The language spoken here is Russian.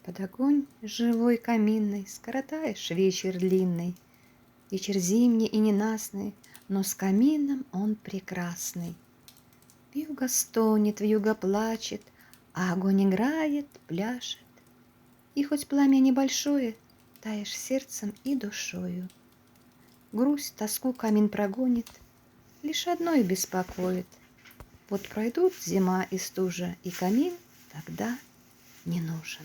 Под огонь живой каминный Скоротаешь вечер длинный, Вечер зимний и ненастный, Но с камином он прекрасный. Вьюга стонет, вьюга плачет, А огонь играет, пляшет. И хоть пламя небольшое, Таешь сердцем и душою. Грусть, тоску камин прогонит, Лишь одно и беспокоит: вот пройдут зима и стужа, И камин тогда не нужен.